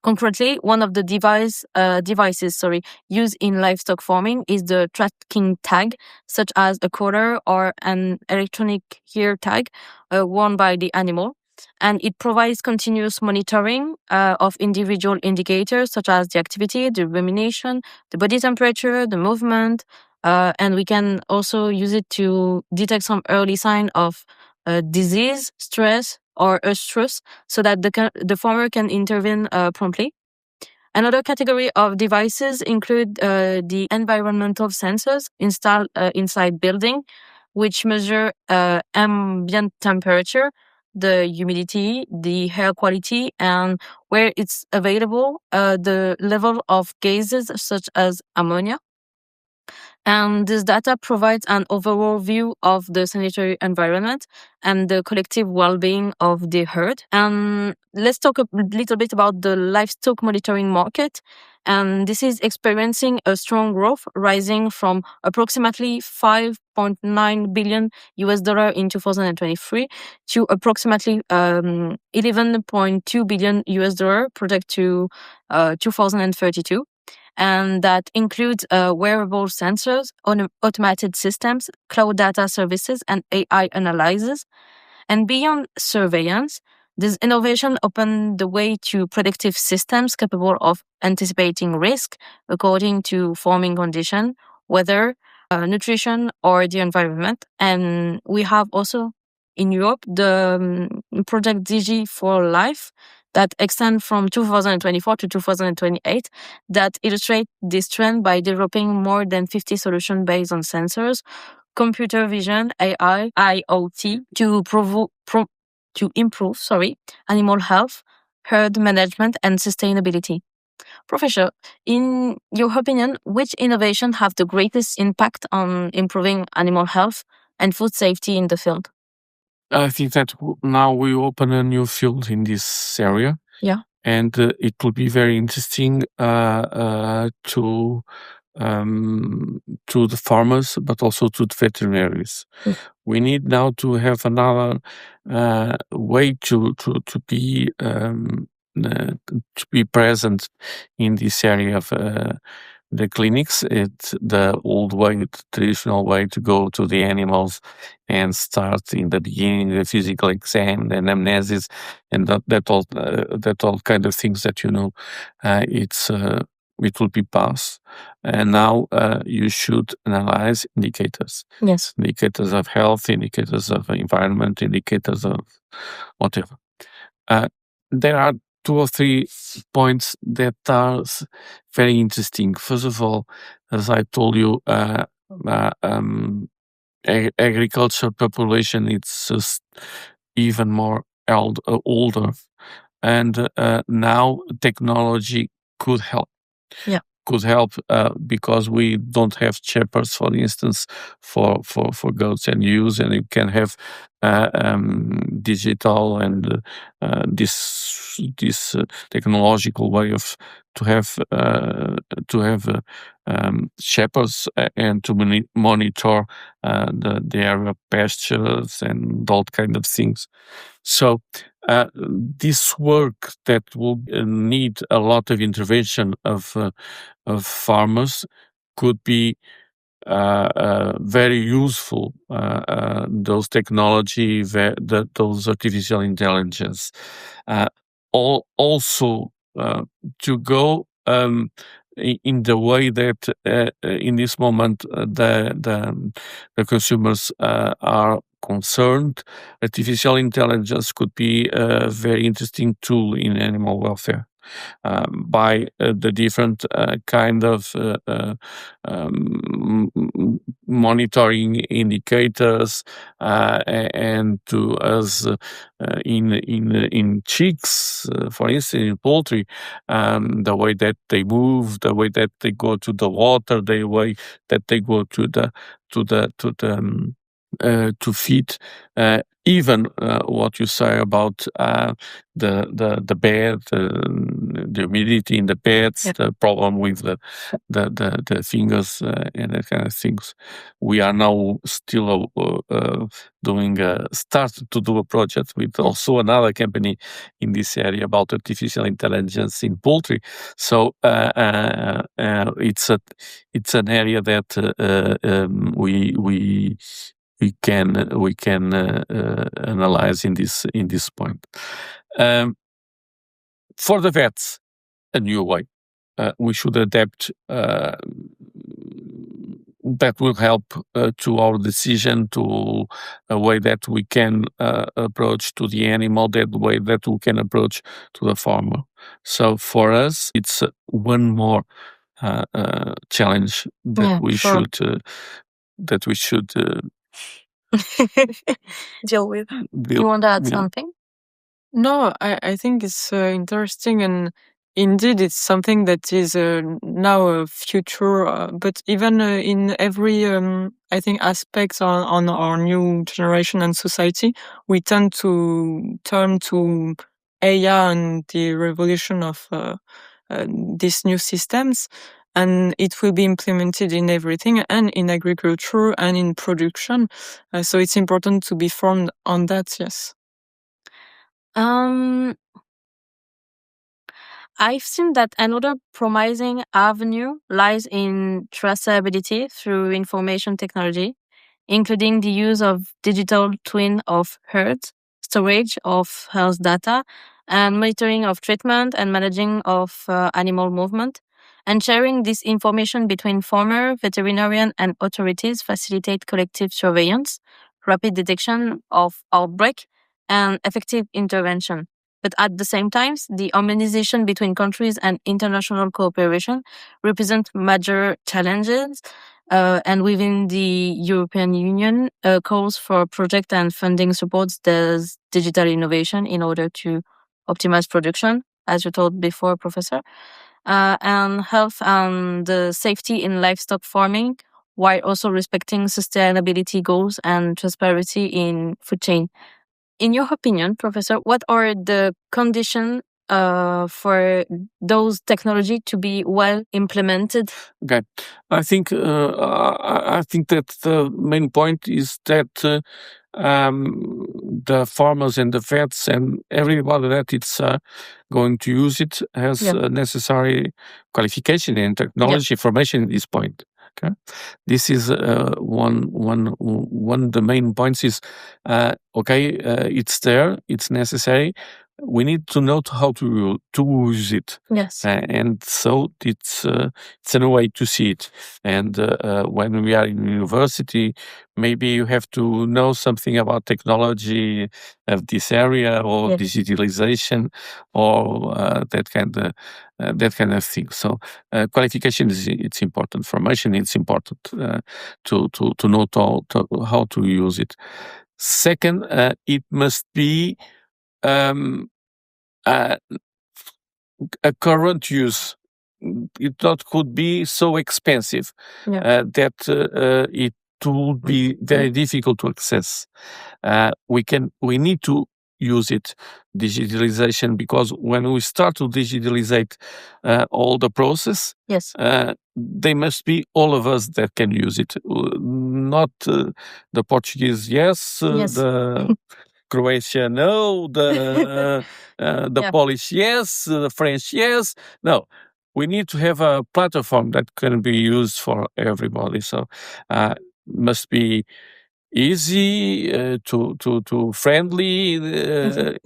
[SPEAKER 1] Concretely, one of the devices used in livestock farming is the tracking tag, such as a collar or an electronic ear tag worn by the animal. And it provides continuous monitoring of individual indicators such as the activity, the rumination, the body temperature, the movement, and we can also use it to detect some early sign of disease, stress, or stress, so that the farmer can intervene promptly. Another category of devices include the environmental sensors installed inside building, which measure ambient temperature, the humidity, the air quality, and where it's available, the level of gases such as ammonia. And this data provides an overall view of the sanitary environment and the collective well-being of the herd. And let's talk a little bit about the livestock monitoring market. And this is experiencing a strong growth, rising from approximately $5.9 billion in 2023 to approximately $11.2 billion project to 2032. And that includes wearable sensors, automated systems, cloud data services, and AI analysis. And beyond surveillance, this innovation opened the way to predictive systems capable of anticipating risk according to farming condition, weather, nutrition, or the environment. And we have also in Europe the project Digi for Life that extend from 2024 to 2028 that illustrate this trend by developing more than 50 solutions based on sensors, computer vision, AI, IoT to improve animal health, herd management, and sustainability. Professor, in your opinion, which innovation have the greatest impact on improving animal health and food safety in the field?
[SPEAKER 3] I think that now we open a new field in this area.
[SPEAKER 1] Yeah.
[SPEAKER 3] And it will be very interesting to the farmers, but also to the veterinarians. We need now to have another way to be present in this area of the clinics. It's the old way, the traditional way to go to the animals and start in the beginning the physical exam, the anamnesis, and that all kind of things that it will be passed. And now you should analyze indicators.
[SPEAKER 1] Yes.
[SPEAKER 3] Indicators of health, indicators of environment, indicators of whatever. There are 2 or 3 points that are very interesting. First of all, as I told you, agriculture population it's just even more older, and now technology could help.
[SPEAKER 1] Yeah.
[SPEAKER 3] Could help because we don't have shepherds, for instance, for goats and ewes, and you can have digital and this technological way of to have shepherds and to monitor their pastures and all kind of things. So this work that will need a lot of intervention of farmers could be very useful. Those technology, those artificial intelligence, also to go in the way that in this moment the consumers are concerned. Artificial intelligence could be a very interesting tool in animal welfare. By the different kind of monitoring indicators and to us in chicks, for instance, in poultry, the way that they move, the way that they go to the water, the way that they go to feed, even what you say about the bed, the humidity in the beds, the problem with the fingers and that kind of things. We are now still started to do a project with also another company in this area about artificial intelligence in poultry. So it's an area that we can analyze in this point. For the vets, a new way. We should adapt. That will help to our decision, to a way that we can approach to the animal, that way that we can approach to the farmer. So for us, it's one more challenge that we should
[SPEAKER 1] deal with. You want to add something?
[SPEAKER 2] No, I think it's interesting, and indeed it's something that is now a future, but even in every, I think, aspects on our new generation and society, we tend to turn to AI and the revolution of these new systems, and it will be implemented in everything, and in agriculture and in production. So it's important to be formed on that, yes.
[SPEAKER 1] I've seen that another promising avenue lies in traceability through information technology, including the use of digital twin of herds, storage of health data, and monitoring of treatment and managing of animal movement. And sharing this information between farmer, veterinarian, and authorities facilitate collective surveillance, rapid detection of outbreak, and effective intervention. But at the same time, the harmonization between countries and international cooperation represent major challenges. And within the European Union, calls for project and funding supports this digital innovation in order to optimize production, as you told before, Professor, and health and safety in livestock farming, while also respecting sustainability goals and transparency in food chain. In your opinion, Professor, what are the conditions for those technology to be well implemented?
[SPEAKER 3] Okay, I think that the main point is that the farmers and the vets and everybody that it's going to use it has necessary qualification and technology information at this point. Okay, this is one of the main points is it's there, it's necessary. We need to know how to use it.
[SPEAKER 1] Yes,
[SPEAKER 3] and so it's a way to see it. And when we are in university, maybe you have to know something about technology of this area or digitalization or that kind of thing. So qualification it's important. Formation it's important to know how to use it. Second, it must be a current use. it not could be so expensive that it would be very difficult to access. We need to use it, digitalization, because when we start to digitalize all the process, they must be all of us that can use it, not the Portuguese, the Croatia, no, the Polish, yes, the French, yes. No, we need to have a platform that can be used for everybody. So, must be easy, to friendly,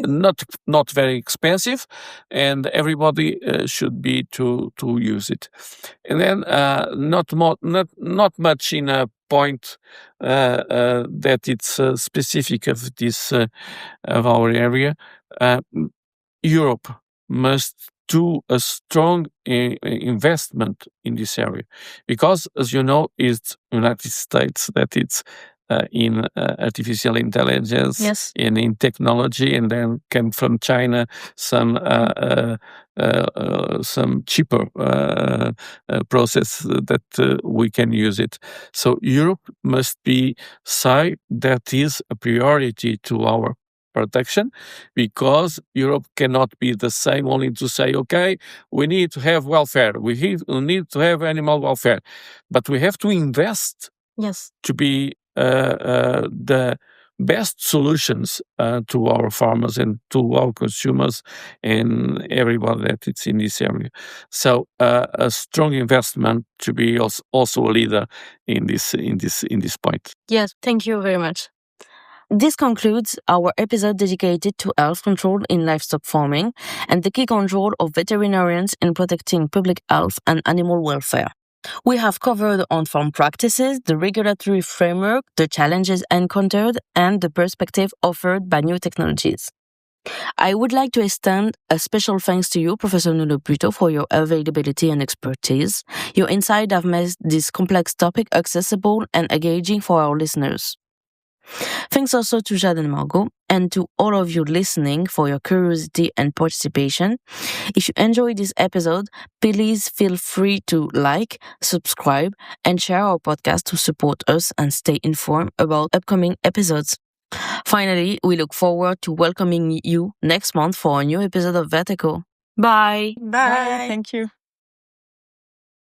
[SPEAKER 3] not very expensive, and everybody should be to use it. And then not much in a point that it's specific of this of our area. Europe must do a strong investment in this area, because, as you know, it's United States that it's in artificial intelligence and in technology, and then came from China some cheaper process that we can use it. So Europe must be say that is a priority to our protection, because Europe cannot be the same only to say, okay, we need to have welfare, we need to have animal welfare, but we have to invest to be the best solutions to our farmers and to our consumers and everybody that it's in this area. So a strong investment to be also a leader in this point.
[SPEAKER 1] Yes, thank you very much. This concludes our episode dedicated to health control in livestock farming and the key control of veterinarians in protecting public health and animal welfare. We have covered on-farm practices, the regulatory framework, the challenges encountered, and the perspective offered by new technologies. I would like to extend a special thanks to you, Professor Nuno Brito, for your availability and expertise. Your insights have made this complex topic accessible and engaging for our listeners. Thanks also to Jade and Margot, and to all of you listening for your curiosity and participation. If you enjoyed this episode, please feel free to like, subscribe, and share our podcast to support us and stay informed about upcoming episodes. Finally, we look forward to welcoming you next month for a new episode of VetEcho. Bye!
[SPEAKER 2] Bye. Thank you.